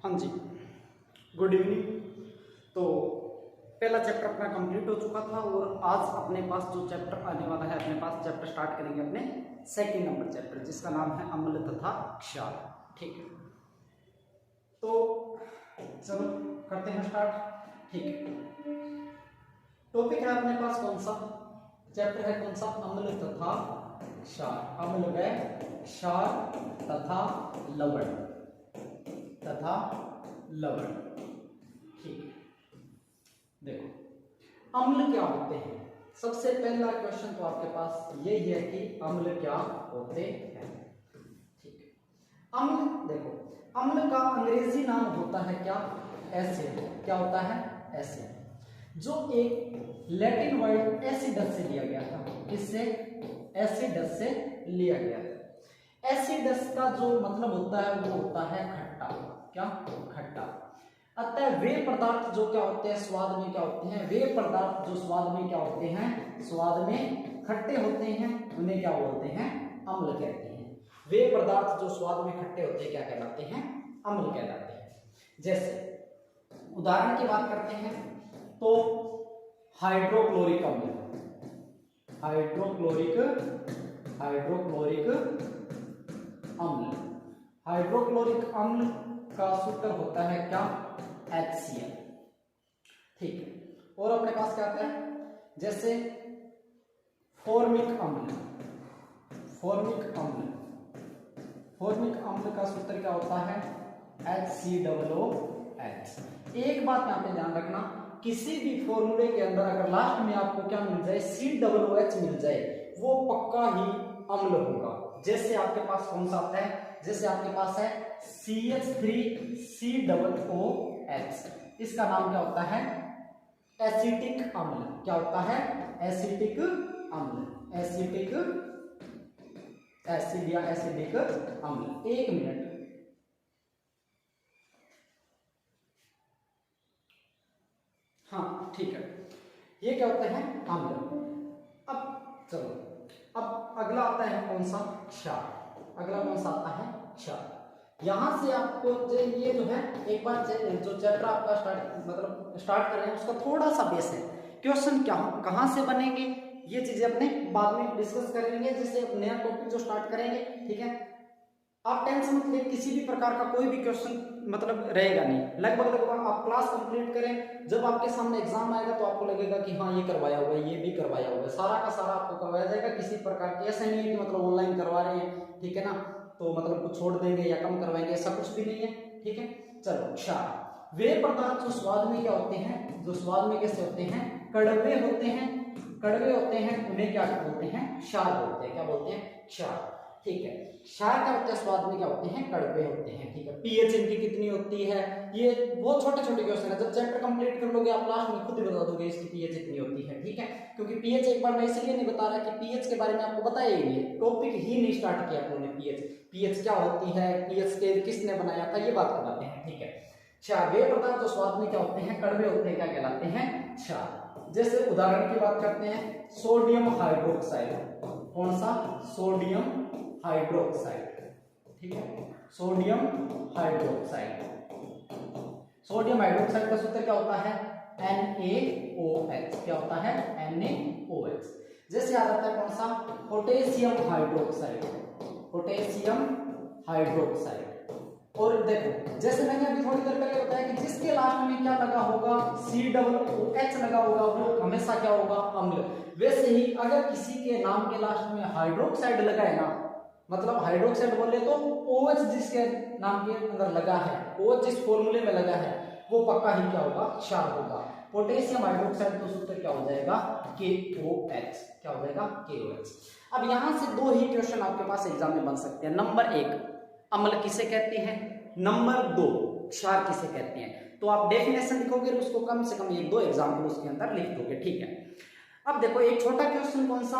हाँ जी, good evening. तो पहला चैप्टर अपना कंप्लीट हो चुका था और आज अपने पास जो चैप्टर आने वाला है, अपने पास चैप्टर स्टार्ट करेंगे अपने सेकंड नंबर चैप्टर, जिसका नाम है अम्ल तथा क्षार। ठीक है, तो चलो करते हैं स्टार्ट। ठीक है, टॉपिक है अपने पास कौन सा, चैप्टर है कौन सा, अम्ल तथा क्षार। अम्ल व क्षार तथा लवण ठीक है, देखो अम्ल क्या होते हैं। सबसे पहला क्वेश्चन तो आपके पास यही है कि अम्ल क्या होते हैं। ठीक है, अम्ल देखो, अम्ल का अंग्रेजी नाम होता है क्या, एसिड। क्या होता है, एसिड, जो एक लैटिन वर्ड एसिडस से लिया गया था। किससे, एसिडस से लिया गया था। एसिडस का जो मतलब होता है वो होता है खट्टा। क्या, खट्टा। अतः वे पदार्थ जो क्या होते हैं, स्वाद में क्या होते हैं, वे पदार्थ जो स्वाद में क्या होते हैं, स्वाद में खट्टे होते हैं, उन्हें क्या बोलते हैं, अम्ल कहते हैं। वे पदार्थ जो स्वाद में खट्टे होते हैं क्या कहलाते हैं, अम्ल कहलाते हैं। जैसे उदाहरण की बात करते हैं तो हाइड्रोक्लोरिक अम्ल, हाइड्रोक्लोरिक अम्ल, हाइड्रोक्लोरिक अम्ल का सूत्र होता है क्या, HCl। ठीक है, और अपने पास क्या आता है, जैसे फॉर्मिक अम्ल, फॉर्मिक अम्ल का सूत्र क्या होता है, HCOOH। एक बात यहाँ पे ध्यान रखना, किसी भी फॉर्मूले के अंदर अगर लास्ट में आपको क्या मिल जाए, COOH मिल जाए, वो पक्का ही अम्ल होगा। जैसे आपके पास कौन सा आता है, जैसे आपके पास है CH3COOH, इसका नाम क्या होता है, एसिटिक अम्ल। क्या होता है, एसिटिक अम्ल, एसिटिक एसिड या एसिडिक अम्ल। एक मिनट, हाँ ठीक है, ये क्या होते हैं, अम्ल। अब चलो, अब अगला आता है कौन सा, क्षार। अगला कौन सा आता है, क्षार। यहां से आपको ये जो है, एक बार जो चैप्टर आपका स्टार्ट कर रहे हैं उसका थोड़ा सा बेस है। क्वेश्चन क्या कहां से बनेंगे ये चीजें अपने बाद में डिस्कस करेंगे, जैसे नया टॉपिक जो स्टार्ट करेंगे। ठीक है, आप टेंशन मत लें, किसी भी प्रकार का कोई भी क्वेश्चन रहेगा नहीं। लगभग आप क्लास कंप्लीट करें, जब आपके सामने एग्जाम आएगा तो आपको लगेगा कि हाँ ये करवाया हुआ है, ये भी करवाया हुआ है, सारा का सारा आपको करवाया जाएगा। किसी प्रकार की ऐसा नहीं है कि ऑनलाइन करवा रहे हैं, ठीक है ना, तो कुछ छोड़ देंगे या कम करवाएंगे, ऐसा कुछ भी नहीं है। ठीक है, चलो क्षार, वे पदार्थ जो स्वाद में क्या होते हैं, जो स्वाद में कैसे होते हैं, कड़वे होते हैं, उन्हें क्या बोलते हैं, क्षार बोलते हैं। क्या बोलते हैं, क्षार। ठीक है, क्षार क्या होते हैं, स्वाद में क्या होते हैं, कड़वे होते हैं। ठीक है, पीएच इनकी कितनी होती है, ये बहुत छोटे छोटे क्वेश्चन है, जब चैप्टर कंप्लीट कर लोगे आप लास्ट में खुद ही बता दोगे इसकी पीएच इतनी होती है। ठीक है, क्योंकि पीएच एक बार मैं इसलिए नहीं बता रहा कि पीएच के बारे में आपको बताया ही नहीं है, टॉपिक ही नहीं स्टार्ट किया आपने। पीएच क्या होती है, पीएच स्केल किसने बनाया था, ये बात बताते हैं। ठीक है, क्षार, वे पदार्थ जो स्वाद में क्या होते हैं, कड़वे होते हैं, क्या कहलाते हैं, क्षार। जैसे उदाहरण की बात करते हैं, सोडियम हाइड्रोक्साइड। कौन सा, सोडियम हाइड्रोक्साइड। ठीक है, सोडियम हाइड्रोक्साइड, सोडियम हाइड्रोक्साइड का सूत्र क्या होता है, NaOH। क्या होता है, NaOH। जैसे आ जाता है कौन सा, पोटेशियम हाइड्रोक्साइड, पोटेशियम हाइड्रोक्साइड। और देखो, जैसे मैंने अभी थोड़ी देर पहले बताया कि जिसके लास्ट में क्या लगा होगा, COOH लगा होगा, वो हमेशा क्या होगा, अम्ल। वैसे ही अगर किसी के नाम के लास्ट में हाइड्रोक्साइड लगा है ना, हाइड्रोक्साइड बोले तो OH जिसके नाम के अंदर लगा है, OH जिस फॉर्मूले में लगा है, वो पक्का ही क्या होगा, क्षार होगा। पोटेशियम हाइड्रोक्साइड का सूत्र क्या हो जाएगा, KOH। क्या हो जाएगा, KOH। अब यहां से दो ही क्वेश्चन आपके पास एग्जाम में बन सकते हैं। नंबर 1, अम्ल किसे कहते हैं, नंबर 2, क्षार किसे कहते हैं। तो आप डेफिनेशन लिखोगे, उसको कम से कम 1-2 एग्जाम्पल उसके अंदर लिख दोगे। ठीक है, अब देखो एक छोटा क्वेश्चन कौन सा,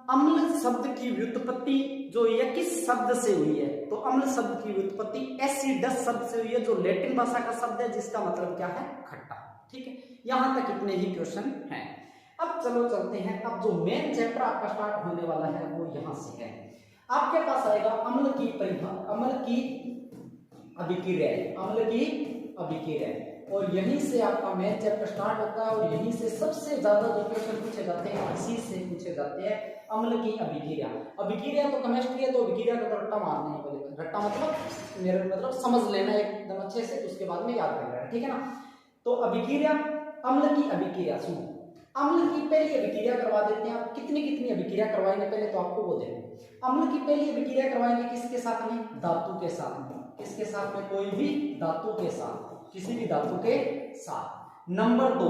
अम्ल शब्द की व्युत्पत्ति जो ये किस शब्द से हुई है, तो अम्ल शब्द की व्युत्पत्ति एसिडस शब्द से हुई है, जो लैटिन भाषा का शब्द है, जिसका मतलब क्या है, खट्टा। ठीक है, यहां तक इतने ही क्वेश्चन हैं। अब चलो चलते हैं, अब जो मेन चैप्टर आपका स्टार्ट होने वाला है वो यहां से है। आपके पास आएगा अम्ल की अभिक्रिया है, अम्ल की अभिक्रिया है। और यहीं से आपका मैथ चैप्टर स्टार्ट होता है और यहीं से सबसे ज्यादा जो क्वेश्चन पूछे जाते हैं इसी से पूछे जाते हैं, अम्ल की अभिक्रिया। अभिक्रिया तो केमिस्ट्री है, तो अभिक्रिया का तो रट्टा मारना है पहले, रट्टा मतलब मेरा मतलब समझ लेना एकदम अच्छे से, उसके बाद में याद कर लेना, ठीक है ना। तो अभिक्रिया, अम्ल की अभिक्रिया, सुनो अम्ल की पहली अभिक्रिया करवा देते हैं। आप कितनी कितनी अभिक्रिया करवाएंगे पहले तो आपको वो देखो। अम्ल की पहली अभिक्रिया करवाएंगे किसके साथ में, धातु के साथ में। किसके साथ में, कोई भी धातु के साथ, किसी भी धातु के साथ। नंबर 2,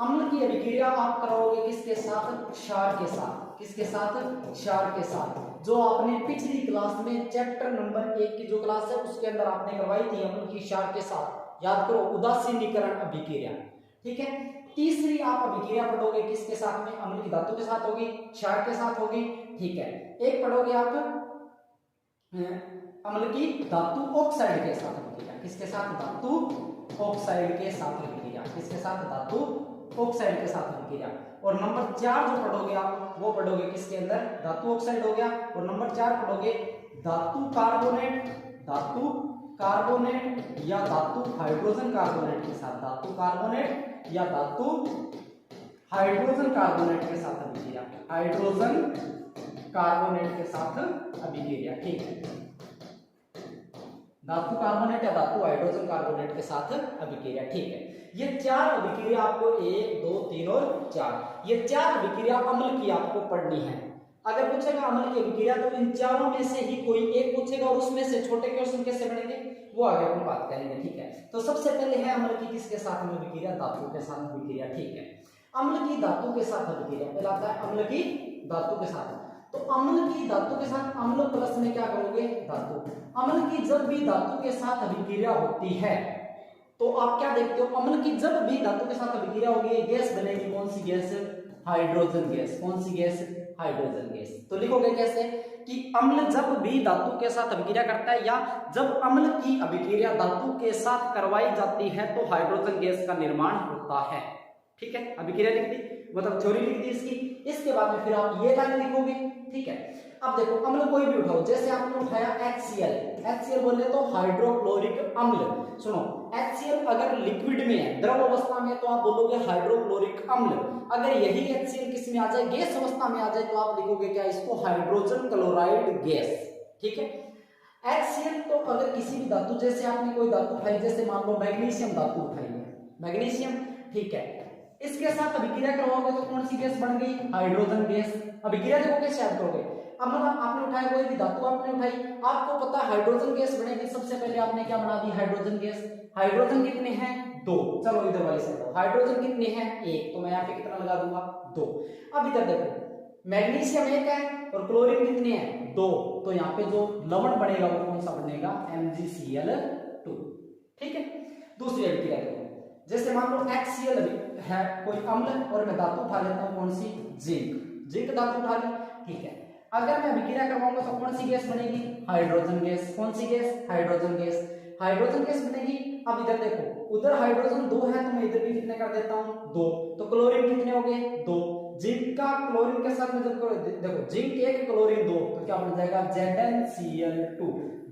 अम्ल की अभिक्रिया आप कराओगे किसके साथ, क्षार के साथ। किसके साथ, क्षार के साथ। जो आपने पिछली क्लास में चैप्टर नंबर 1 की जो क्लास है उसके अंदर आपने करवाई थी अम्ल की क्षार के साथ, याद करो, उदासीनीकरण अभिक्रिया, ठीक है। तीसरी आप अभिक्रिया पढ़ोगे किसके साथ में, अम्ल की धातु के साथ होगी, क्षार के साथ होगी, ठीक है। एक पढ़ोगे आप अम्ल की धातु ऑक्साइड के साथ अभिक्रिया। किसके साथ, धातु ऑक्साइड के साथ अभिक्रिया। किसके साथ, धातु ऑक्साइड के साथ अभिक्रिया। और नंबर 4 जो पढ़ोगे आप वो पढ़ोगे किसके अंदर, धातु ऑक्साइड हो गया। और नंबर 4 पढ़ोगे धातु कार्बोनेट, धातु कार्बोनेट या धातु हाइड्रोजन कार्बोनेट के साथ, धातु कार्बोनेट या धातु हाइड्रोजन कार्बोनेट के साथ अभिक्रिया, हाइड्रोजन कार्बोनेट के साथ अभिक्रिया, ठीक है। धातु कार्बोनेट या धातु हाइड्रोजन कार्बोनेट के साथ अभिक्रिया, ठीक है। ये 4 अभिक्रिया आपको 1, 2, 3 और 4, ये 4 अभिक्रिया अम्ल की आपको पढ़नी है। अगर पूछेगा अम्ल की अभिक्रिया तो इन चारों में से ही कोई एक पूछेगा और उसमें से छोटे क्वेश्चन कैसे बनेंगे वो आगे हम बात करेंगे, ठीक है। तो सबसे पहले है अम्ल की किसके साथ में अभिक्रिया, धातु के साथ अभिक्रिया, ठीक है। अम्ल की धातु के साथ अभिक्रिया, पहला आता है अम्ल की धातु के साथ। तो अम्ल की धातु के साथ अम्ल प्लस में क्या करोगे, धातु। अम्ल की जब भी धातु के साथ अभिक्रिया होती है तो आप क्या देखते हो, अम्ल की जब भी धातु के साथ अभिक्रिया होगी गैस बनेगी, कौन सी गैस, हाइड्रोजन गैस। कौन सी गैस, हाइड्रोजन गैस। तो लिखोगे कैसे कि अम्ल जब भी धातु के साथ अभिक्रिया करता है या जब अम्ल की अभिक्रिया धातु के साथ करवाई जाती है तो हाइड्रोजन गैस का निर्माण होता है, ठीक है। अभिक्रिया लिख दी, मतलब थ्योरी लिख दी इसकी। इसके बाद में फिर आप ये लाइन लिखोगे, ठीक है। अब देखो अम्ल कोई भी उठाओ, जैसे आपने उठाया HCl, HCl बोले तो हाइड्रोक्लोरिक अम्ल। सुनो, HCl अगर लिक्विड में है, द्रव अवस्था में, तो आप बोलोगे हाइड्रोक्लोरिक अम्ल। अगर यही HCl किस में आ जाए, गैस अवस्था में आ जाए, तो आप लिखोगे क्या, इसको हाइड्रोजन क्लोराइड गैस, ठीक है। HCl तो अगर किसी भी धातु, जैसे आपने कोई धातु उठाई, जैसे मान लो मैग्नीशियम धातु उठाई है, मैग्नीशियम, ठीक है, इसके साथ अभिक्रिया करवाओगे तो कौन सी गैस बन गई, हाइड्रोजन गैस। अभिक्रिया देखो कैसे याद करोगे, अब मतलब आपने उठाया कोई भी धातु आपने उठाई, आपको पता है हाइड्रोजन गैस बनेगी, सबसे पहले आपने क्या बना दी, हाइड्रोजन गैस। हाइड्रोजन कितने हैं, 2। चलो इधर वाली साइड, हाइड्रोजन कितने हैं, 1, तो मैं यहाँ पे कितना लगा दूंगा, 2। अब इधर देखो मैग्नीशियम 1 है और क्लोरीन कितने हैं, 2, तो यहाँ पे जो लवण बनेगा वो कौन सा बनेगा, MgCl2, ठीक है। दूसरी अभिक्रिया देखो, जैसे मान लो HCl है कोई अम्ल और मैं धातु उठा लेता हूँ, कौन सी, जिंक, जिंक धातु उठा ली, ठीक है। अगर मैं अभिक्रिया करवाऊंगा तो कौन सी गैस बनेगी, हाइड्रोजन गैस। कौन सी gas, hydrogen gas, hydrogen gas बनेगी। अब इधर देखो, उधर हाइड्रोजन 2 है तो मैं इधर भी कितने कर देता हूँ, 2, तो क्लोरीन कितने हो गए, 2। जिंक का क्लोरीन के साथ में जब देखो जिंक 1 क्लोरीन 2 तो क्या बन जाएगा, ZnCl2,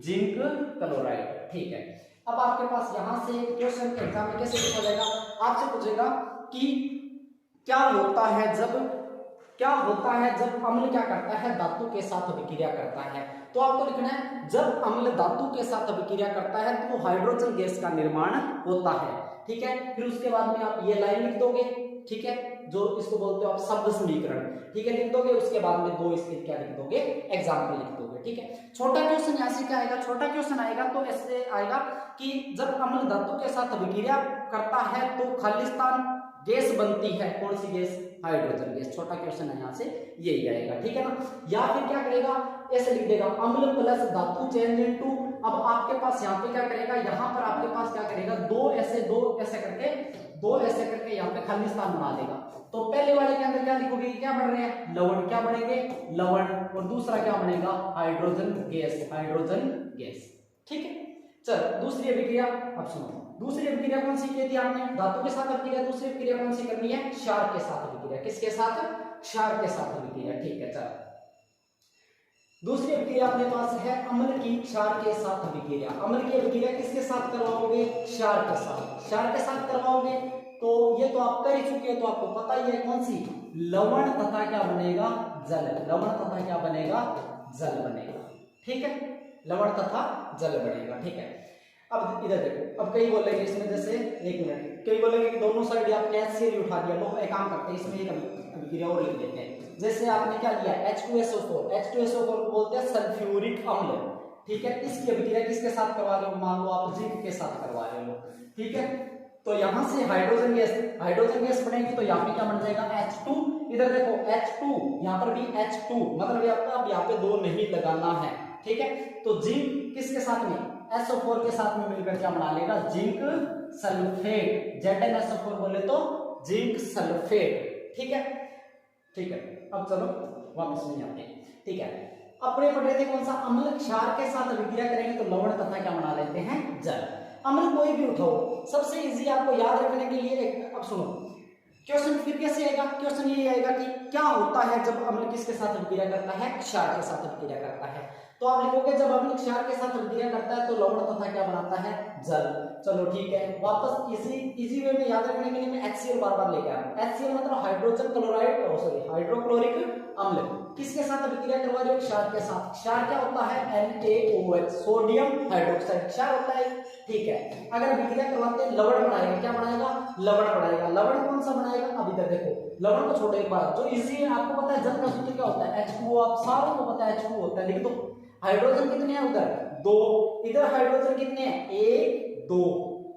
जिंक क्लोराइड, ठीक है। अब आपके पास यहां से क्वेश्चन एग्जाम में कैसे पूछा जाएगा, आपसे पूछेगा कि क्या होता है जब अम्ल क्या करता है, धातु के साथ अभिक्रिया करता है। तो आपको लिखना है जब अम्ल धातु के साथ अभिक्रिया करता है तो हाइड्रोजन गैस का निर्माण होता है, ठीक है। फिर उसके बाद में आप ये लाइन लिख दोगे, ठीक है, जो इसको बोलते हो आप शब्द समीकरण, ठीक है, लिख दोगे। उसके बाद में 2 इसके क्या लिख दोगे, एग्जाम्पल लिख दोगे, ठीक है। छोटा क्वेश्चन यहाँ से क्या आएगा, छोटा क्वेश्चन आएगा तो ऐसे आएगा कि जब अम्ल धातु के साथ अभिक्रिया करता है तो खालिस्तान गैस बनती है, कौन सी गैस, हाइड्रोजन गैस। छोटा क्वेश्चन है यहाँ से यही आएगा, ठीक है ना। या फिर क्या करेगा, ऐसे लिख देगा अम्ल प्लस धातु चेंज इनटू, अब आपके पास यहाँ पे क्या करेगा, यहाँ पर आपके पास क्या करेगा, 2 ऐसे करके यहाँ पे खालिस्तान बना देगा। तो पहले वाले के अंदर क्या लिखोगे, क्या बन रहे हैं, लवण, क्या बनेंगे, लवण, और दूसरा क्या बनेगा, हाइड्रोजन गैस, हाइड्रोजन गैस, ठीक है। चल दूसरी अभिक्रिया, अब सुनो दूसरी अभिक्रिया कौन सी की थी आपने, धातु के साथ अभिक्रिया। दूसरी अभिक्रिया कौन सी करनी है, क्षार के साथ अभिक्रिया। किसके साथ, क्षार के साथ अभिक्रिया, ठीक है। चल दूसरी अभिक्रिया अपने पास है अम्ल की क्षार के साथ अभिक्रिया। अम्ल की अभिक्रिया किसके साथ करवाओगे? क्षार के साथ। क्षार के साथ करवाओगे तो ये तो आप कर ही चुके हो, तो आपको पता ही है कौन सी, लवण तथा क्या बनेगा? जल। लवण तथा क्या बनेगा? जल बनेगा। ठीक है, लवण तथा जल बनेगा। ठीक है, अब इधर देखो, अब कई बोलेंगे इसमें, जैसे एक मिनट, कई बोलेंगे कि दोनों साइड आपने HCl उठा दिया, लो एक काम करते हैं, इसमें एक अभिक्रिया और लिख देते हैं। जैसे आपने क्या लिया, H2SO4, H2SO4 को बोलते हैं सल्फ्यूरिक अम्ल। ठीक है, इसकी अभिक्रिया किसके साथ करवा रहे हो? मान लो आप जिंक के साथ करवा रहे हो। ठीक है, तो यहां से हाइड्रोजन गैस बनेगी, तो यहाँ पे क्या बन जाएगा? H2। इधर देखो H2, यहाँ पर भी H2, मतलब अब यहाँ पे दो नहीं लगाना है। ठीक है, तो जिंक किसके साथ में? SO4 के साथ में मिलकर क्या बना लेगा? Zinc sulphate. ZnSO4 बोले तो जिंक सल्फेट। ठीक है, ठीक है, अब चलो वापस में आते हैं। ठीक है, अपने पढ़ रहे थे कौन सा? अम्ल क्षार के साथ अभिक्रिया करेंगे तो लवण तथा क्या बना लेते हैं? जल। अम्ल कोई भी उठाओ, सबसे इजी आपको याद रखने के लिए एक, अब सुनो क्वेश्चन फिर कैसे आएगा? क्वेश्चन ये आएगा कि क्या होता है जब अम्ल किसके साथ अभिक्रिया करता है? क्षार के साथ अभिक्रिया करता है। तो आप लिखोगे जब अम्ल क्षार के साथ अभिक्रिया करता है तो लवण तथा क्या बनाता है? जल। चलो ठीक है, वापस इजी वे में याद रखने के लिए मैं HCl बार बार लेके आ रहा हूं। HCl मतलब हाइड्रोजन क्लोराइड, सॉरी हाइड्रोक्लोरिक अम्ल। किसके साथ अभिक्रिया करवा रहे हो? क्षार के साथ। क्षार क्या होता है? NaOH, सोडियम हाइड्रोक्साइड क्षार होता है। ठीक है, अगर अभिक्रिया करवाते हैं लवण बनाएगा, क्या बनाएगा? लवण बनाएगा। लवण कौन सा बनाएगा? अब इधर देखो, लवण को छोड़ो एक बार, जो इजी है आपको पता है, जल का सूत्र क्या होता है? H2O, आप सारों को पता है H2O होता है, लिख दो। हाइड्रोजन कितने हैं उधर? 2, इधर हाइड्रोजन कितने हैं? 1 2,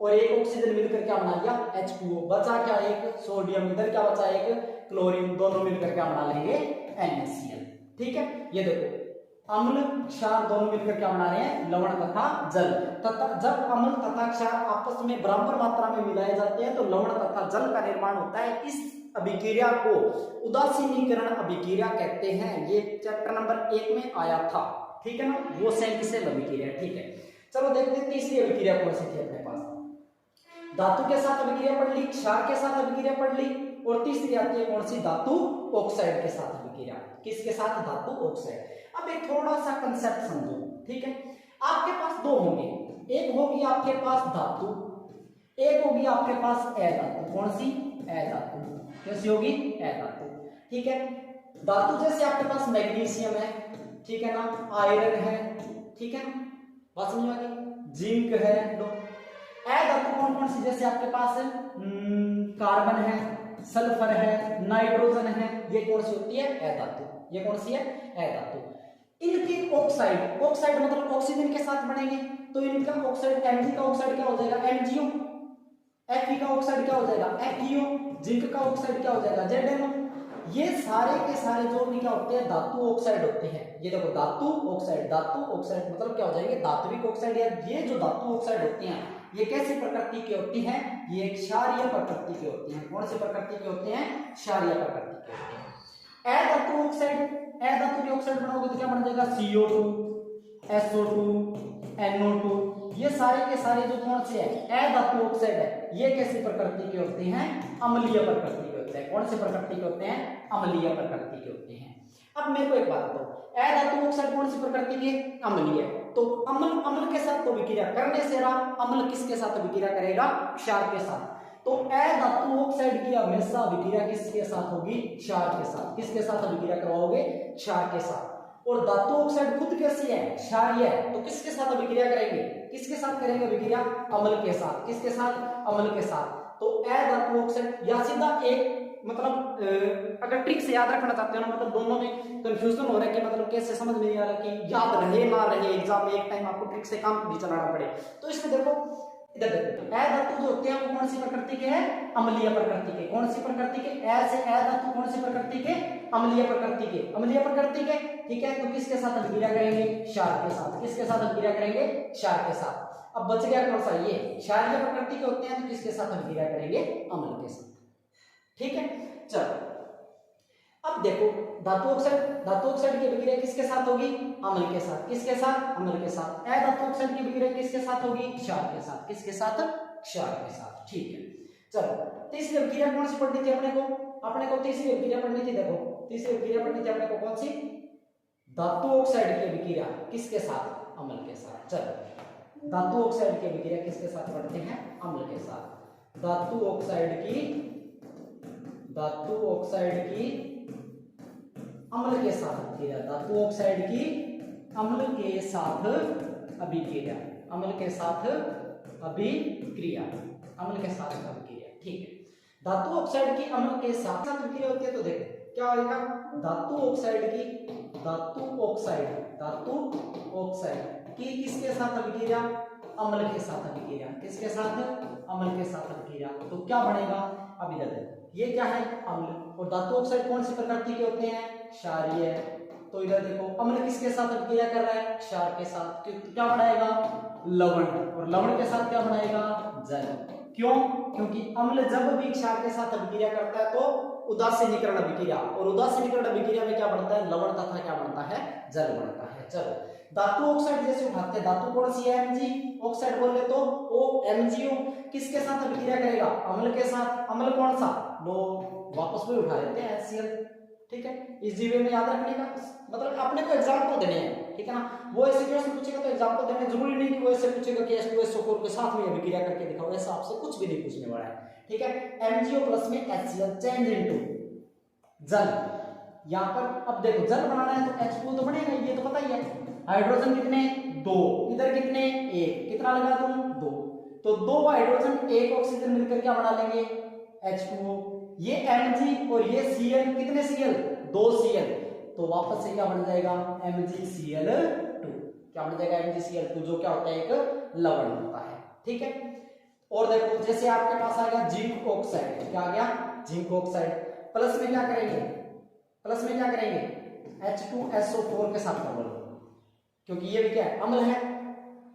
और एक ऑक्सीजन मिलकर क्या बना लिया? H2O। बचा क्या? एक सोडियम, इधर क्या बचा? एक क्लोरीन, दोनों मिलकर क्या बना लेंगे? NaCl। ठीक है, ये देखो अम्ल क्षार दोनों मिलकर क्या बना रहे हैं? लवण तथा जल। तथा जब अम्ल तथा क्षार आपस में बराबर मात्रा में मिलाए जाते हैं तो लवण तथा जल का निर्माण होता है। इस अभिक्रिया को उदासीनीकरण अभिक्रिया कहते हैं। ये चैप्टर नंबर 1 में आया था। ठीक है ना, वो सेल अभिक्रिया। ठीक है, चलो देखते हैं तीसरी अभिक्रिया कौन सी थी अपने पास। धातु के साथ अभिक्रिया पढ़ ली, क्षार के साथ अभिक्रिया पढ़ ली, और तीसरी आती है कौन सी? धातु ऑक्साइड के साथ अभिक्रिया। किसके साथ? धातु ऑक्साइड। अब एक थोड़ा सा कंसेप्ट समझो। ठीक है, आपके पास दो होंगे, एक होगी आपके पास धातु, एक होगी आपके पास अधातु। कौन सी? अधातु। कैसी होगी? अधातु। ठीक है, धातु जैसे आपके पास मैग्नीशियम है, ठीक है ना, आयरन है, ठीक है ना, बात समझ में आ गई? जिंक है। दो अधातु कौन कौन सी? जैसे आपके पास कार्बन है, सल्फर है, नाइट्रोजन है, ये कौन सी होती है? अधातु। ये कौन सी है? अधातु। इनके ऑक्साइड, ऑक्साइड मतलब ऑक्सीजन के साथ बनेंगे, तो इनका ऑक्साइड, Mg का ऑक्साइड क्या हो जाएगा? MgO। Fe का ऑक्साइड क्या हो जाएगा? FeO। जिंक का ऑक्साइड क्या हो जाएगा? ZnO। ये सारे के सारे जो भी क्या होते हैं? धातु ऑक्साइड होते हैं। ये देखो धातु ऑक्साइड, धातु ऑक्साइड मतलब क्या हो जाएंगे? धात्विक ऑक्साइड। या ये जो धातु ऑक्साइड होती हैं ये कैसी प्रकृति की होती हैं? ये क्षारीय प्रकृति की होती हैं। कौन सी प्रकृति के होते हैं? क्षारीय प्रकृति के होते हैं। अधातु ऑक्साइड, अधातु के ऑक्साइड बनाओगे तो क्या बन जाएगा? CO2, SO2, NO2। ये सारे के सारे जो कौन से है? अधातु ऑक्साइड है। ये कैसी प्रकृति के होते हैं? अम्लीय प्रकृति के होते हैं। कौन सी प्रकृति के होते हैं? अम्लीय प्रकृति के होते हैं। अब मेरे को एक बात बताओ, अधातु ऑक्साइड कौन सी प्रकृति के? अम्लीय। तो अम्ल के साथ तो अभिक्रिया करने से रहा, अम्ल किसके साथ अभिक्रिया करेगा? क्षार के साथ। तो अधातु ऑक्साइड की हमेशा अभिक्रिया किसके साथ होगी? क्षार के साथ। किसके साथ अभिक्रिया करवाओगे? क्षार के साथ। और धातु ऑक्साइड खुद कैसी है? क्षारीय है, तो किसके साथ अभिक्रिया करेंगे? किसके साथ करेंगे अभिक्रिया? अम्ल के साथ। किसके साथ? अम्ल के साथ। तो अधातु ऑक्साइड, या सीधा एक मतलब अगर ट्रिक से याद रखना चाहते हो ना, मतलब दोनों में कंफ्यूजन हो रहा है कि मतलब कैसे समझ नहीं आ रहा कि याद रहे ना रहे, एग्जाम में एक टाइम आपको ट्रिक से काम भी चलाना पड़े, तो इसमें देखो इधर देखो, अधातु जो होते हैं वो कौन सी प्रकृति के हैं? अम्लीय प्रकृति के। कौन सी प्रकृति के? ऐसे अधातु कौन सी प्रकृति के? अम्लीय प्रकृति के। अम्लीय प्रकृति के, ठीक है, तो किसके साथ अभिक्रिया करेंगे? क्षार के साथ। किसके साथ अभिक्रिया करेंगे? क्षार के साथ। अब बच गया कौन सा? ये क्षारीय प्रकृति के होते हैं, तो किसके साथ अभिक्रिया करेंगे? अम्ल के साथ। ठीक है, चलो अब देखो धातु ऑक्साइड की अभिक्रिया किसके साथ होगी? अम्ल के साथ। किसके साथ? अम्ल के साथ। अधातु ऑक्साइड की अभिक्रिया किसके साथ होगी? क्षार के साथ। किसके साथ? क्षार के साथ। ठीक है, चलो तीसरी अभिक्रिया कौन सी पढ़नी थी अपने को? तीसरी अभिक्रिया पढ़नी थी, देखो तीसरी अभिक्रिया पढ़नी थी अपने को कौन सी? धातु ऑक्साइड की अभिक्रिया किसके साथ? अम्ल के साथ। चलो, धातु ऑक्साइड की अभिक्रिया किसके साथ पढ़ते हैं? अम्ल के साथ। धातु ऑक्साइड की अम्ल के साथ अभिक्रिया, धातु ऑक्साइड की अम्ल के साथ अभिक्रिया, अम्ल के साथ अभिक्रिया, अम्ल के साथ अभिक्रिया। ठीक है, धातु ऑक्साइड की अम्ल के साथ अभिक्रिया होती है तो देखो क्या होगा, धातु ऑक्साइड की किसके साथ अभिक्रिया? अम्ल के साथ अभिक्रिया। किसके साथ? अम्ल के साथ अभिक्रिया। तो क्या बनेगा? अब इधर देखो, ये क्या है? अम्ल। और धातु ऑक्साइड कौन सी प्रकृति के होते हैं? क्षारीय। तो इधर देखो, अम्ल किसके साथ अभिक्रिया कर रहा है? क्षार के साथ। क्या बनाएगा? लवण। और लवण के साथ क्या बनाएगा? जल। क्यों? क्योंकि अम्ल जब भी क्षार के साथ अभिक्रिया करता है तो उदासीनीकरण अभिक्रिया, और उदासीनीकरण अभिक्रिया में क्या बनता है? लवण तथा क्या बनता है? जल बनता है। चलो, धातु ऑक्साइड जैसे उठाते हैं, धातु कौन सी है? Mg ऑक्साइड बोले तो OMgO किसके साथ अभिक्रिया करेगा? अम्ल के साथ। अम्ल कौन सा? लो, वापस भी उठा लेते हैं HCl। ठीक है, इजी वे में याद रखने का, मतलब अपने को एग्जांपल देने हैं। ठीक है ना, वो ऐसे क्वेश्चन पूछेगा तो एग्जांपल देने, जरूरी नहीं कि वो ऐसे पूछेगा कि H2SO4 के साथ में अभिक्रिया करके दिखाओ, ऐसा आपसे कुछ भी नहीं पूछने वाला है। ठीक है, MgO प्लस में HCl चेंज इनटू जल। यहां पर अब देखो, जल बनाना है तो H2O तो बनेगा, ये तो पता ही है। हाइड्रोजन कितने? 2। इधर कितने? 1। कितना लगा तुम? 2। तो 2 हाइड्रोजन 1 ऑक्सीजन मिलकर क्या बना लेंगे? H2O। ये Mg और ये Cl, कितने Cl? 2 Cl। तो वापस से क्या बन जाएगा? MgCl2। क्या बन जाएगा? MgCl2, जो क्या होता है? एक लवण होता है। ठीक है, और देखो जैसे आपके पास आ गया जिंक ऑक्साइड। क्या आ गया? Zinc oxide. प्लस में क्या करेंगे? प्लस में क्या करेंगे? H2SO4 के साथ कर लो, क्योंकि ये भी क्या है? अम्ल है।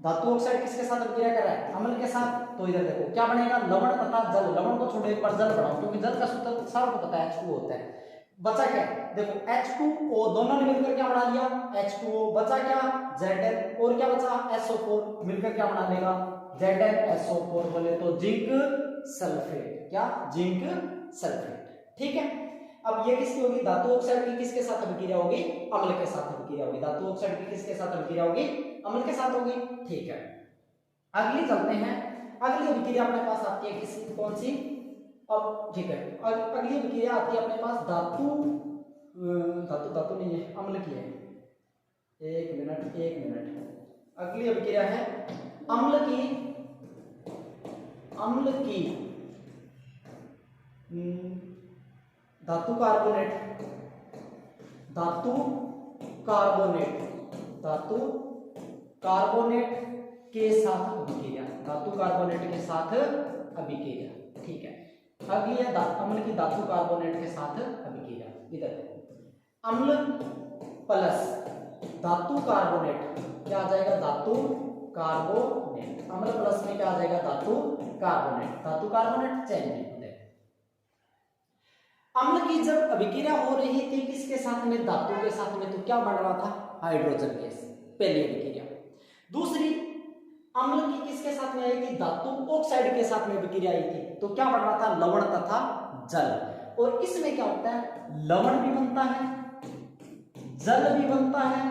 धातु ऑक्साइड किसके साथ अभिक्रिया कर रहा है? अम्ल के साथ। तो इधर देखो क्या बनेगा? लवण तथा जल। लवण को छोड़ो, एक बार जल बनाओ, क्योंकि जल का सूत्र सबको पता है, H2O होता है। बचा क्या? देखो H2O, दोनों ने मिलकर क्या बना लिया? H2O। बचा क्या? Zn। और क्या बचा? SO4, मिलकर क्या बना लेगा? ZnSO4। बोले तो जिंक सल्फेट। क्या? Zinc sulphate. ठीक है, अब ये किसकी होगी? धातु ऑक्साइड की किसके साथ अभिक्रिया होगी? अम्ल के साथ अभिक्रिया होगी। धातु ऑक्साइड की किसके साथ अभिक्रिया होगी? अम्ल के साथ होगी। ठीक है, अगली चलते हैं। अगली अभिक्रिया अपने पास आती है किसी, कौन सी? अब ठीक है, अगली अभिक्रिया आती है अपने पास धातु नहीं है, अम्ल की है। एक मिनट। अगली अभिक्रिया है अम्ल की धातु कार्बोनेट के साथ अभिक्रिया। धातु कार्बोनेट के साथ अभिक्रिया। ठीक है, अगली है अम्ल की धातु कार्बोनेट के साथ अभिक्रिया। इधर अम्ल प्लस धातु कार्बोनेट क्या आ जाएगा? धातु कार्बोनेट। अम्ल प्लस में क्या आ जाएगा? धातु कार्बोनेट। धातु कार्बोनेट चेंज। अम्ल की जब अभिक्रिया हो रही थी किसके साथ में? धातु के साथ में, तो क्या बन रहा था? Hydrogen gas. पहली अभिक्रिया। दूसरी, अम्ल की किसके साथ में आई थी? धातु ऑक्साइड के साथ में अभिक्रिया आई थी, तो क्या बन रहा था? लवण तथा जल। और इसमें क्या होता है? लवण भी बनता है, जल भी बनता है,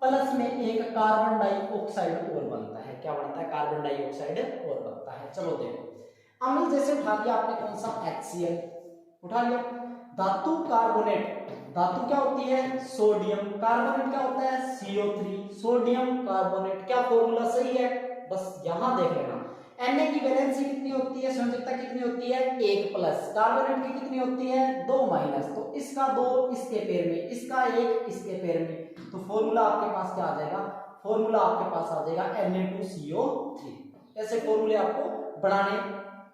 प्लस में एक कार्बन डाइऑक्साइड और बनता है। क्या बनता है? कार्बन डाइऑक्साइड और बनता है। चलो देखो, अम्ल जैसे उठा लिया आपने, कौन सा? HCl उठा लिया। धातु कार्बोनेट, धातु क्या होती है? सोडियम। कार्बोनेट क्या होता है? CO3। Sodium carbonate. क्या फॉर्मूला सही है? बस यहां देख लेना, Na की वैलेंसी कितनी होती है? संयोजकता कितनी होती है? 1 प्लस। कार्बोनेट की कितनी होती है? 2 माइनस। तो इसका 2 इसके पैर में, इसका 1 इसके पैर में, तो फॉर्मूला आपके पास क्या आ जाएगा? फॉर्मूला आपके पास आ जाएगा Na2CO3। ऐसे फॉर्मूले आपको बनाने,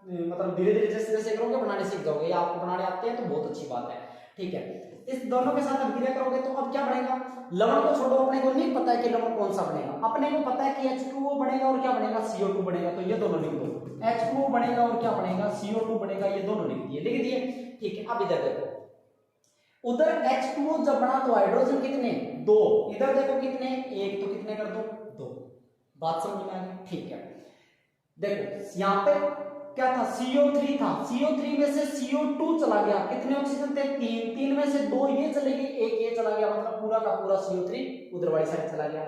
मतलब धीरे धीरे जैसे जैसे करोगे बनाने सीख जाओगे, या आपको बनाने आते हैं तो बहुत अच्छी बात है। ठीक है, इस दोनों के साथ अभिक्रिया करोगे तो अब क्या बनेगा? लवण को छोड़ो, अपने को नहीं पता है कि लवण कौन सा बनेगा, अपने को पता है कि H2O बनेगा और क्या बनेगा? CO2 बनेगा। तो ये दोनों लिख दो, H2O बनेगा और क्या बनेगा? CO2 बनेगा। ये दोनों लिख दिए। ठीक है, अब इधर देखो, उधर H2O जब बना तो हाइड्रोजन कितने? 2। इधर देखो कितने? 1। तो कितने कर दो? 2। बात समझ में आ गई? ठीक है, देखो यहाँ पे क्या था, CO3 था, CO3 में से CO2 चला गया, कितने ऑक्सीजन थे, 3, 3 में से 2 ये चले गए, 1 ये चला गया, मतलब पूरा का पूरा CO3 उधर वाली साइड चला गया।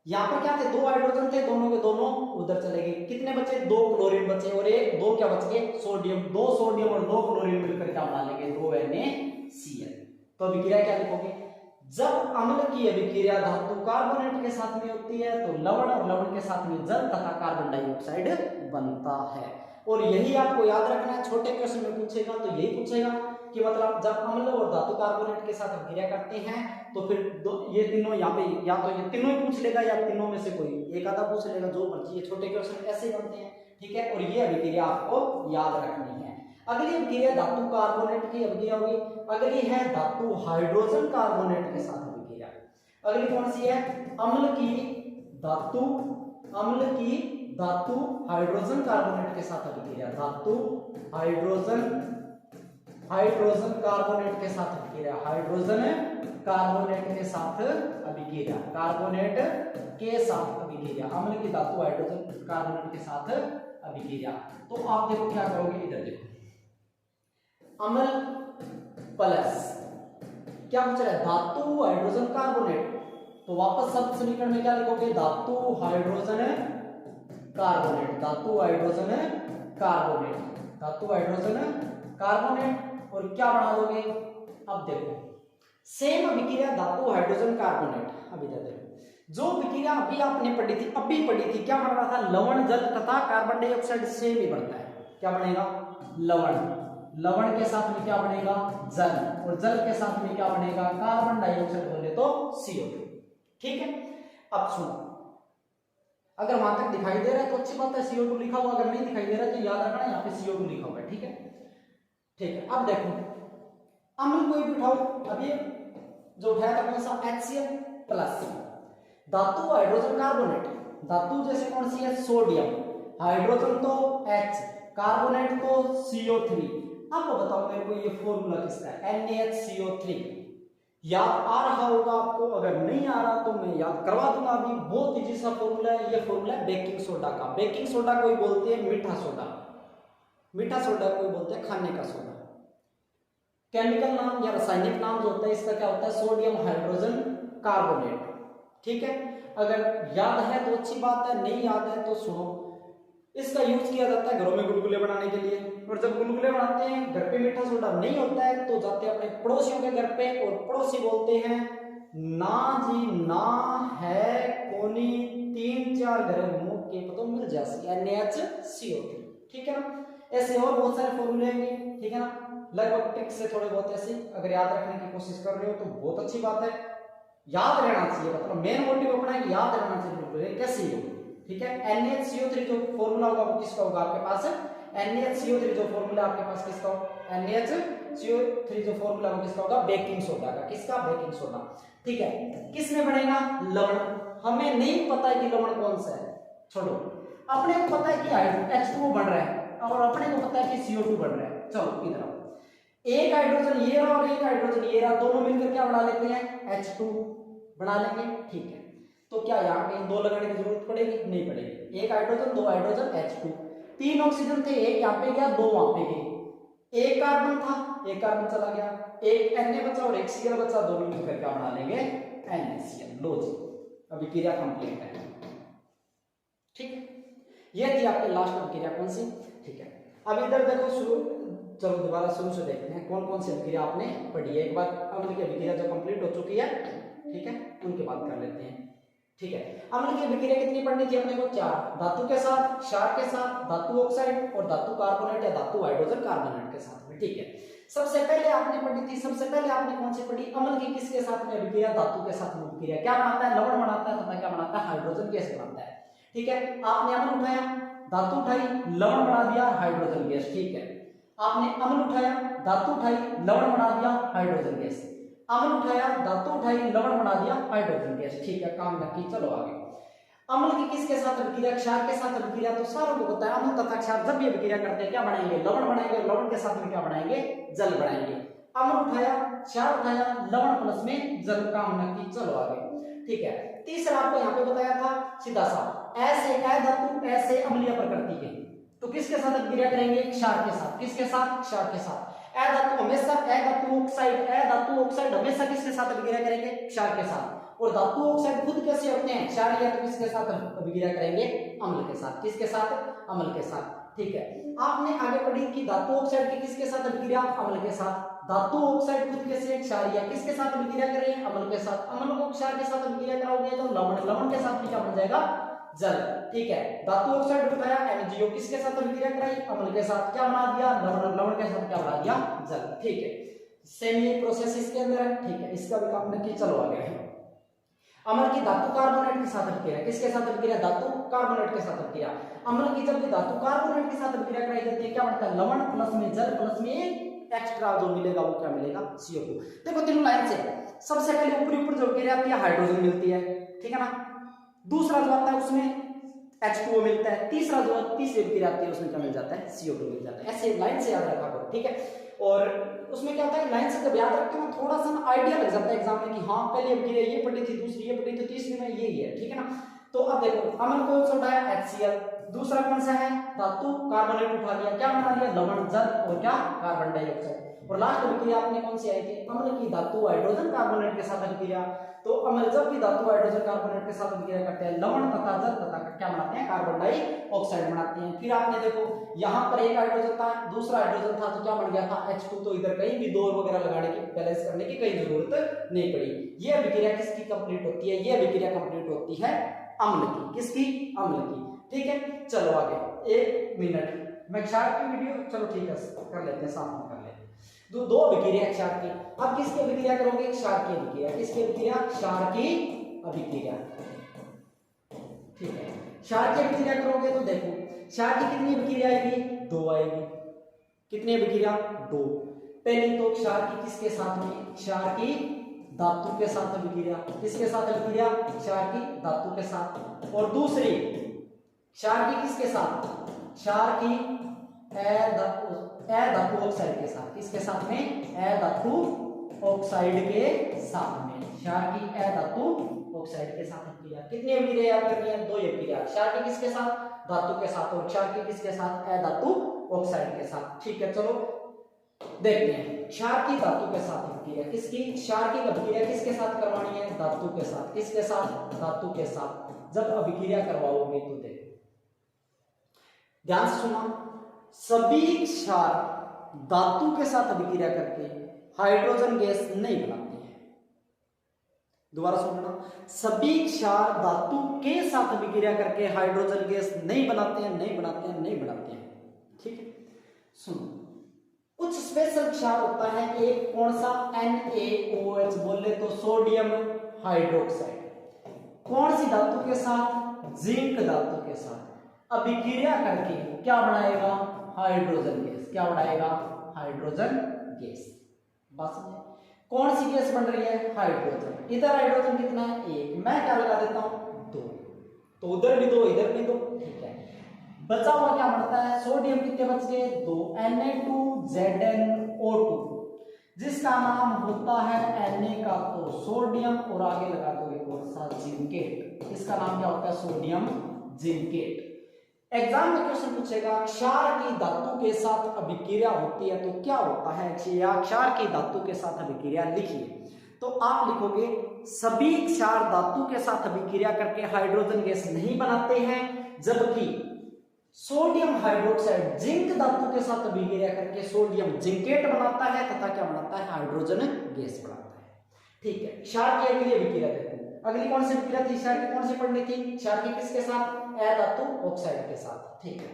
यहाँ पर क्या थे, 2 हाइड्रोजन थे, दोनों के दोनों उधर चले गए, कितने बचे, 2 क्लोरीन बचे और एक 2 क्या बच गए, सोडियम, 2 सोडियम और 2 क्लोरीन मिलकर क्या बना लेंगे, 2NaCl। तो अभिक्रिया क्या लिखोगे, जब अम्ल की अभिक्रिया धातु कार्बोनेट के साथ में होती है तो लवण और लवण के साथ में जल तथा कार्बन डाइऑक्साइड बनता है। और यही आपको याद रखना है, छोटे क्वेश्चन में पूछेगा तो यही पूछेगा कि मतलब जब अम्ल और धातु कार्बोनेट के साथ अभिक्रिया करते हैं तो फिर ये तीनों यहाँ पे या तो ये तीनों ही पूछ लेगा या तीनों में से कोई एक आधा पूछ लेगा, जो मर्जी। ये छोटे क्वेश्चन ऐसे ही बनते हैं, ठीक है। और ये अभिक्रिया आपको याद रखनी है। अगली अभिक्रिया धातु कार्बोनेट की अभिक्रिया होगी। अगली है धातु हाइड्रोजन कार्बोनेट के साथ अभिक्रिया। अगली कौन सी है, अम्ल की धातु हाइड्रोजन कार्बोनेट के साथ अभिक्रिया, धातु हाइड्रोजन कार्बोनेट के साथ अभिक्रिया, हाइड्रोजन कार्बोनेट के साथ अभिक्रिया, कार्बोनेट के साथ अभिक्रिया, अम्ल की धातु हाइड्रोजन कार्बोनेट के साथ अभिक्रिया। तो आप देखो क्या करोगे, इधर देखो, अम्ल प्लस क्या पूछ रहा है, धातु हाइड्रोजन कार्बोनेट, तो वापस सब समीकरण में क्या लिखोगे, धातु हाइड्रोजन कार्बोनेट, धातु हाइड्रोजन कार्बोनेट, धातु हाइड्रोजन कार्बोनेट, और क्या बना दोगे, अब देखो सेम अभिक्रिया धातु हाइड्रोजन कार्बोनेट। अभी देखो जो अभिक्रिया अभी आपने पढ़ी थी, क्या बन रहा था, लवण जल तथा कार्बन डाइऑक्साइड से भी बनता है, क्या बनेगा, लवण के साथ में क्या बनेगा, जल, और जल के साथ में क्या बनेगा, कार्बन डाइऑक्साइड, बोले तो CO2, ठीक है। अब सुनो, अगर वहां तक दिखाई दे रहा है तो अच्छी बात है, CO2 लिखा हुआ, अगर नहीं दिखाई दे रहा है तो याद रखना यहाँ पे CO2 लिखा हुआ है, ठीक है, ठीक है। अब देखो अम्ल कोई भी उठाओ, अब ये जो उठाया था कौन सा, HCl प्लस, धातु हाइड्रोजन कार्बोनेट, धातु जैसे कौन सी है, सोडियम, हाइड्रोजन तो H, कार्बोनेट तो CO3। अब बताओ मेरे को ये फॉर्मूला किसका है, NaHCO3। याद आ रहा होगा आपको, अगर नहीं आ रहा तो मैं याद करवा दूंगा अभी, बहुत इजी सा फॉर्मूला है। ये फॉर्मूला है बेकिंग सोडा का। बेकिंग सोडा कोई बोलते हैं मीठा सोडा, मीठा सोडा कोई बोलते हैं खाने का सोडा। केमिकल नाम या रासायनिक नाम जो होता है इसका क्या होता है, सोडियम हाइड्रोजन कार्बोनेट, ठीक है। अगर याद है तो अच्छी बात है, नहीं याद है तो सुनो, इसका यूज किया जाता है घरों में गुलगुले बनाने के लिए, और जब गुलगुले बनाते हैं घर पे मीठा सोडा नहीं होता है तो जाते हैं अपने पड़ोसियों के घर पे, और पड़ोसी बोलते हैं ना जी ना है कोनी 3-4 घर घूमो के पता मिल जासी NaHCO3, ठीक है ना। ऐसे और बहुत सारे फॉर्मूले हैं, ठीक है ना, लगभग ट्रिक से थोड़े बहुत ऐसे अगर याद रखने की कोशिश कर रहे हो तो बहुत अच्छी बात है, याद रहना चाहिए, मतलब मेन मोटिव अपना है कि याद रहना चाहिए कैसे हो, ठीक है। NaHCO3 जो फॉर्मूला होगा वो किसका होगा आपके पास, NaHCO3 जो फॉर्मूला आपके पास किसका होगा, NaHCO3 जो फॉर्मूला वो किसका होगा, बेकिंग सोडा का, किसका, बेकिंग सोडा, ठीक है। किसमें बनेगा, लवण, हमें नहीं पता है कि लवण कौन सा है, छोड़ो, अपने को पता है कि H2O बन रहा है और अपने को पता है कि CO2 बन रहा है। चलो इधर आओ, एक हाइड्रोजन ये रहा और एक हाइड्रोजन ये रहा, दोनों मिलकर क्या बना लेते हैं, H2 बना लेंगे, ठीक है। तो क्या यहाँ कहीं 2 लगाने की जरूरत पड़ेगी, नहीं पड़ेगी, एक हाइड्रोजन 2 हाइड्रोजन H2, 3 ऑक्सीजन थे, एक यहाँ पे गया 2 वहां पे गए, एक कार्बन था, एक कार्बन चला गया, एक Na बचा और एक Cl बचा, दोनों मिलकर क्या बना लेंगे, NaCl। लो जी अभिक्रिया कंप्लीट है, ठीक है। ये थी आपकी लास्ट अभिक्रिया कौन सी, ठीक है। अब इधर देखो शुरू, चलो दोबारा शुरू से देखते हैं कौन कौन सी अभिक्रिया आपने पढ़ी है। एक बार अम्ल की अभिक्रिया जो कंप्लीट हो चुकी है, ठीक है, उनके बात कर लेते हैं, ठीक है। अम्ल की अभिक्रिया कितनी पढ़नी थी अपने को, 4, धातु के साथ, क्षार के साथ, धातु ऑक्साइड और धातु कार्बोनेट या धातु हाइड्रोजन कार्बोनेट के साथ में, ठीक है। सबसे पहले आपने पढ़ी थी, सबसे पहले आपने कौन सी पढ़ी, अम्ल की किसके साथ में अभिक्रिया, धातु के साथ में अभिक्रिया क्या बनाता है, लवण बनाता है तथा क्या बनाता है, हाइड्रोजन गैस बनाता है, ठीक है। आपने अम्ल उठाया, धातु उठाई, लवण बना दिया, हाइड्रोजन गैस, ठीक है। आपने अम्ल उठाया, धातु उठाई, लवण बना दिया, हाइड्रोजन गैस, अम्ल उठाया, धातु उठाई, लवण बना दिया, हाइड्रोजन गैस, ठीक है, काम नक्की। चलो आगे, अम्ल की किसके साथ अभिक्रिया, क्षार के साथ अभिक्रिया, तो सारों को पता है अम्ल तथा क्षार जब भी अभिक्रिया करते हैं क्या बनाएंगे, लवण बनाएंगे, और लवण के साथ में क्या बनाएंगे, जल बनाएंगे। अम्ल उठाया, क्षार उठाया, लवण प्लस में जल, काम नक्की। चलो आगे, ठीक है। तीसरा आपको यहाँ पे बताया था सीधा सा, ऐसे धातु ऐसे अम्लीय प्रकृति के, तो किसके साथ अभिक्रिया करेंगे? क्षार के साथ। किसके साथ? क्षार के साथ। ए धातु हमेशा ए धातु ऑक्साइड हमेशा किसके साथ अभिक्रिया करेंगे? क्षार के साथ। और धातु ऑक्साइड खुद कैसे होते हैं? क्षारीय, तो किसके साथ अभिक्रिया करेंगे? अम्ल के साथ। किसके साथ? अम्ल के साथ। ठीक है, आपने आगे पढ़ी कि धातु ऑक्साइड की किसके साथ अभिक्रिया? अम्ल के साथ। धातु ऑक्साइड खुद कैसे? क्षारीय, किसके साथ अभिक्रिया कर रहे हैं? अम्ल के साथ। अम्ल को क्षार के साथ अभिक्रिया कराओगे तो लवण, लवण के साथ क्या बन जाएगा? जल। ठीक है, धातु ऑक्साइड बताया MgO, किसके साथ अभिक्रिया कराई? अम्ल के साथ। क्या बना दिया? लवण, लवण के साथ क्या बना दिया? जल। ठीक है, सेम ये प्रोसेस इसके अंदर है। ठीक है, इसका भी काम करके चलो आगे है। अम्ल की धातु कार्बोनेट के साथ अभिक्रिया, किसके साथ अभिक्रिया? धातु कार्बोनेट के साथ अभिक्रिया। अम्ल की जब भी धातु कार्बोनेट के साथ अभिक्रिया कराई जाती है, क्या बनता है? लवण प्लस में जल प्लस में एक्स्ट्रा जो मिलेगा वो क्या मिलेगा? CO2। देखो तीनों लाइन से, सबसे पहले ऊपरी ऊपर जो अभिक्रिया आती है हाइड्रोजन मिलती है, ठीक है ना। दूसरा जो आता है उसमें H2O मिलता है। तीसरा जो तीसरी अभिक्रिया आती है उसमें क्या मिल जाता है? CO2 मिल जाता है। ऐसे लाइन से याद रखा करो, ठीक है। और उसमें क्या होता है, लाइन से जब याद रखते हो थोड़ा सा आइडिया लग जाता है एग्जाम में कि हाँ पहले अभिक्रिया ये पढ़ी थी, दूसरी ये पढ़ी थी, तीसरी में ये ही है, ठीक है ना। तो अब देखो अम्ल कौन सा उठाया? HCl। दूसरा कौन सा है? धातु कार्बोनेट उठा लिया, क्या बना लिया? लवण, जल और क्या? Carbon dioxide. और लास्ट अभिक्रिया आपने कौन सी आई थी? अम्ल की धातु हाइड्रोजन कार्बोनेट के साथ अभिक्रिया। तो अम्ल जब भी धातु हाइड्रोजन कार्बोनेट के साथ अभिक्रिया करते हैं, लवण तथा जल तथा क्या बनाते हैं? कार्बन डाइऑक्साइड बनाते हैं। फिर आपने देखो यहाँ पर एक हाइड्रोजन था, दूसरा हाइड्रोजन था, तो क्या बन गया था? H2। तो इधर कहीं भी दो वगैरह लगाने की, बैलेंस करने की कहीं जरूरत नहीं पड़ी। ये अभिक्रिया किसकी कंप्लीट होती है? ये अभिक्रिया कंप्लीट होती है अम्ल की। किसकी? अम्ल की। ठीक है, चलो आगे। 1 मिनट मैं क्षार की वीडियो, चलो ठीक है कर लेते हैं, साथ में कर लेते हैं। दो अभिक्रिया क्षार की। अब किसकी अभिक्रिया करोगे? क्षार की अभिक्रिया। किसकी अभिक्रिया? क्षार की अभिक्रिया। ठीक है, क्षार की अभिक्रिया करोगे तो देखो क्षार की कितनी अभिक्रिया आएगी? 2 आएगी। कितनी अभिक्रिया? 2। पहली तो क्षार की किसके साथ में? क्षार की धातु के साथ अभिक्रिया। किसके साथ अभिक्रिया? क्षार की धातु के साथ। और दूसरी क्षार की किसके साथ? क्षार की धातु ऑक्साइड के साथ। किसके साथ में? धातु ऑक्साइड के साथ में। क्षार की धातु ऑक्साइड के साथ अभिक्रिया। कितनी अभिक्रिया याद करनी है? 2 अभिक्रिया। क्षार की किसके साथ? धातु के साथ। और क्षार की किसके साथ? धातु ऑक्साइड के साथ। ठीक है, चलो देखते हैं। क्षार की धातु के साथ अभिक्रिया किसकी? क्षार की अभिक्रिया किसके साथ करवानी है? धातु के साथ। किसके साथ? धातु के साथ। जब अभिक्रिया करवाओगे तो देखो ध्यान से सुना, सभी क्षार धातु के साथ अभिक्रिया करके हाइड्रोजन गैस नहीं बनाते हैं। दोबारा सुनना, सभी क्षार धातु के साथ अभिक्रिया करके हाइड्रोजन गैस नहीं बनाते हैं, नहीं बनाते हैं, नहीं बनाते हैं। ठीक है, सुनो, कुछ स्पेशल क्षार होता है। एक कौन सा? NaOH बोले तो सोडियम हाइड्रोक्साइड। कौन सी धातु के साथ? जिंक धातु के साथ अभिक्रिया करके क्या बनाएगा? Hydrogen gas. क्या बनाएगा? Hydrogen gas. बात समझे? कौन सी गैस बन रही है? हाइड्रोजन। इधर हाइड्रोजन कितना है? 1। मैं क्या लगा देता हूं? 2। तो उधर भी 2, इधर भी 2। ठीक है, बचा हुआ क्या बनता है? सोडियम कितने बच गए? 2। Na2ZnO2 जिसका नाम होता है Na का तो सोडियम और आगे लगा दो एक और सा जिंकेट। इसका नाम क्या होता है? Sodium zincate. एग्जाम में क्वेश्चन पूछेगा क्षार की धातु के साथ अभिक्रिया होती है तो क्या होता है? क्षार की धातु के साथ अभिक्रिया लिखिए। तो आप लिखोगे सभी क्षार धातु के साथ अभिक्रिया करके हाइड्रोजन गैस नहीं बनाते हैं, जबकि सोडियम हाइड्रोक्साइड जिंक धातु के साथ अभिक्रिया करके सोडियम जिंकेट बनाता है तथा क्या बनाता है? हाइड्रोजन गैस बनाता है। ठीक है, क्षार की अगली अभिक्रिया देखो। अगली कौन सी अभिक्रिया थी? क्षार की कौन सी पढ़नी थी? क्षार की किसके साथ? धातु ऑक्साइड के साथ। ठीक है,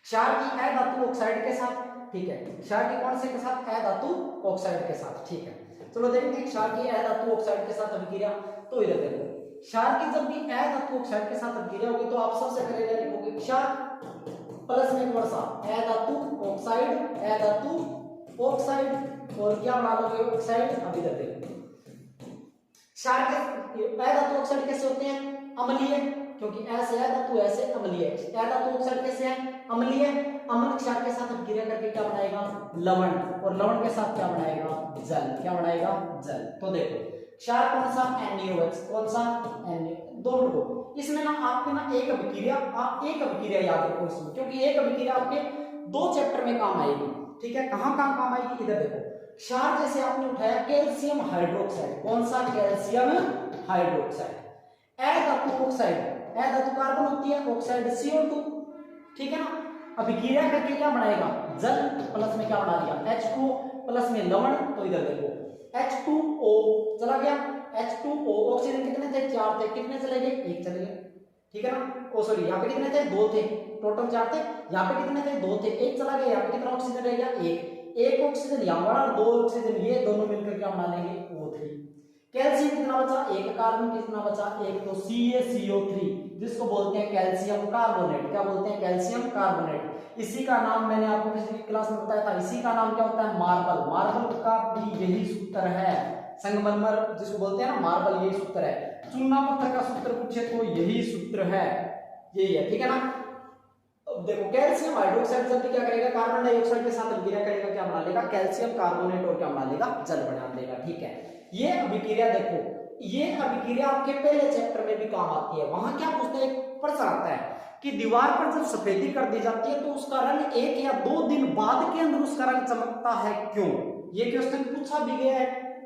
क्षार की धातु ऑक्साइड के साथ। ठीक है, क्षार की कौन से के साथ? धातु ऑक्साइड के साथ। ठीक है, चलो देखते हैं क्षार की धातु ऑक्साइड के साथ अभिक्रिया। तो इधर देखो, क्षार की जब भी धातु ऑक्साइड के साथ अभिक्रिया होगी तो आप सबसे पहले क्या लिखोगे? क्षार प्लस में कौन सा? धातु ऑक्साइड, धातु ऑक्साइड और क्या बना लोगे? ऑक्साइड। अब इधर देखो, क्षार के धातु ऑक्साइड कैसे होते हैं? अम्लीय, क्योंकि ऐसे धातु ऐसे अम्लीय। धातु ऑक्साइड कैसे है? अम्लीय। अम्ल क्षार के साथ अभिक्रिया करके क्या बनाएगा? लवण। और लवण के साथ क्या बनाएगा? जल। क्या बनाएगा? जल। तो देखो क्षार कौन सा, NaOH, कौन सा, Na, दोनों को। इसमें ना आपके ना एक अभिक्रिया याद रखो इसमें, क्योंकि एक अभिक्रिया आपके 2 चैप्टर में काम आएगी, ठीक है। कहाँ कहाँ काम आएगी, इधर देखो। क्षार जैसे आपने उठाया कैल्शियम हाइड्रोक्साइड, कौन सा, कैल्शियम हाइड्रोक्साइड। धातु ऑक्साइड, धातु कार्बन होती है, ऑक्साइड CO2, ठीक है ना। अभिक्रिया करके क्या बनाएगा, जल प्लस में क्या बना दिया, H2O प्लस में लवण, तो इधर देखो H2O चला गया, H2O, ऑक्सीजन कितने थे, 4 थे, कितने चले गए, 1 चले गए, ठीक है ना। ओ सॉरी, यहाँ पे कितने थे, 2 थे, टोटल 4 थे, यहाँ पे कितने थे, 2 थे, 1 चला गया, यहाँ पे कितना ऑक्सीजन रह गया, 1 ऑक्सीजन यहाँ बड़ा, 2 ऑक्सीजन ये दोनों मिलकर क्या बना लेंगे, O3। कैल्शियम कितना बचा, 1 कार्बन कितना बचा, 1, तो CaCO3, जिसको बोलते हैं कैल्शियम कार्बोनेट। क्या बोलते हैं, कैल्शियम कार्बोनेट। इसी का नाम मैंने आपको पिछली क्लास में बताया था, इसी का नाम क्या होता है, मार्बल। मार्बल का भी यही सूत्र है, संगमरमर जिसको बोलते हैं ना, मार्बल, यही सूत्र है। चूना पत्थर का सूत्र पूछे तो यही सूत्र है, यही है, ठीक है ना। देखो कैल्शियम हाइड्रोक्साइड जब भी क्या करेगा, कार्बन डाइऑक्साइड के साथ अभिक्रिया करेगा, क्या बना लेगा, कैल्शियम कार्बोनेट, और क्या बना लेगा, जल बना देगा, ठीक है। ये अभिक्रिया देखो, ये अभिक्रिया आपके पहले चैप्टर में भी काम आती है। वहां क्या पूछते हैं, एक प्रश्न आता है कि दीवार पर जब सफेदी कर दी जाती है तो उसका रंग 1 या 2 दिन बाद के अंदर उसका रंग चमकता है, क्यों। ये क्वेश्चन पूछा भी गया है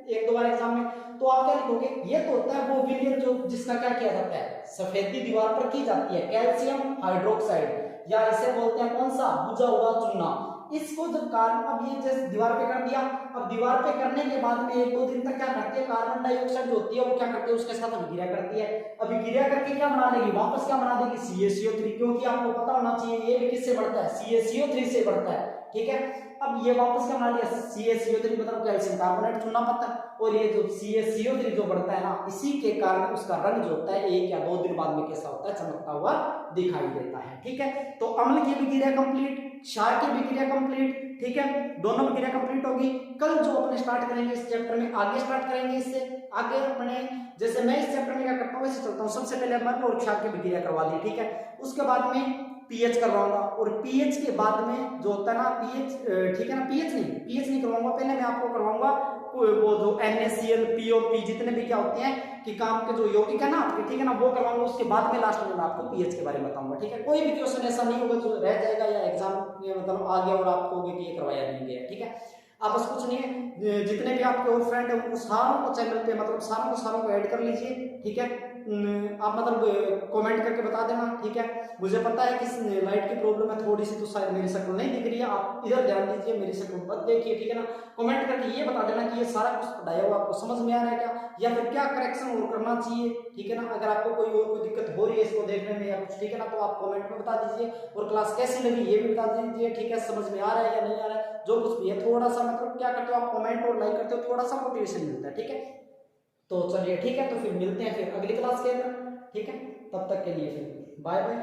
1-2 बार एग्जाम में। तो आप क्या लिखोगे, ये तो होता है वो विलयन जो जिसका क्या किया जाता है, सफेदी दीवार पर की जाती है, कैल्शियम हाइड्रोक्साइड, या इसे बोलते हैं कौन सा, बुझा हुआ चूना। इसको जब कार्बन, अब ये जैसे दीवार पे कर दिया, अब दीवार पे करने के बाद में 1-2 दिन तक क्या करती है, कार्बन डाइऑक्साइड जो होती है वो क्या करती है, उसके साथ अभिक्रिया करती है। अभिक्रिया करके क्या बना देगी, वापस क्या बना देगी, CaCO3, क्योंकि आपको पता होना चाहिए ये भी किससे बढ़ता है, CaCO3 से बढ़ता है, ठीक है। अब ये वापस क्या बना दिया, CaCO3 मतलब कैल्शियम कार्बोनेट, चूना पत्थर, और ये जो CaCO3 जो बढ़ता है ना, इसी के कारण उसका रंग जो होता है 1 या 2 दिन बाद में कैसा होता है, चमकता हुआ दिखाई देता है, ठीक है। तो अम्ल की अभिक्रिया कंप्लीट, क्षार की अभिक्रिया कंप्लीट, ठीक है, दोनों अभिक्रिया कंप्लीट होगी। कल जो अपने स्टार्ट करेंगे इस चैप्टर में, आगे स्टार्ट करेंगे, इससे आगे अपने, जैसे मैं इस चैप्टर में क्या करता हूँ वैसे चलता हूँ। सबसे पहले अम्ल और क्षार की अभिक्रिया करवा दी, ठीक है। उसके बाद में पीएच करवाऊंगा, और पीएच के बाद में जो होता है ना पीएच, ठीक है ना, पीएच नहीं करवाऊंगा, पहले मैं आपको करवाऊंगा वो जो NaCl, P और P जितने भी क्या होते हैं कि काम के जो यौगिक है ना आपके, ठीक है ना, वो करवाऊंगा। उसके बाद में लास्ट में मैं आपको पीएच के बारे में बताऊंगा, ठीक है। कोई भी क्वेश्चन ऐसा नहीं होगा जो रह जाएगा या एग्जाम में मतलब आ गया और आपको होगा कि ये करवाया नहीं गया, ठीक है। आप बस कुछ नहीं है, जितने भी आपके और फ्रेंड है उनको सारों को चैनल पे मतलब सारों को ऐड कर लीजिए, ठीक है। आप मतलब कमेंट करके बता देना, ठीक है। मुझे पता है कि लाइट की प्रॉब्लम है थोड़ी सी, तो शायद मेरी शक्ल नहीं दिख रही है, आप इधर ध्यान दीजिए, मेरी शक्ल मत देखिए, ठीक है ना। कमेंट करके ये बता देना कि ये सारा कुछ पढ़ाया हुआ आपको समझ में आ रहा है क्या, या फिर क्या करेक्शन और करना चाहिए, ठीक है ना। अगर आपको कोई दिक्कत हो रही है इसको देखने में या कुछ, ठीक है ना, तो आप कमेंट में बता दीजिए। और क्लास कैसी लगी ये भी बता दीजिए, ठीक है, समझ में आ रहा है या नहीं आ रहा है, जो कुछ भी है। थोड़ा सा मतलब क्या करते हो आप, कमेंट और लाइक करते हो, थोड़ा सा मोटिवेशन मिलता है, ठीक है। तो चलिए ठीक है, तो फिर मिलते हैं फिर अगली क्लास के अंदर, ठीक है। तब तक के लिए फिर बाय बाय।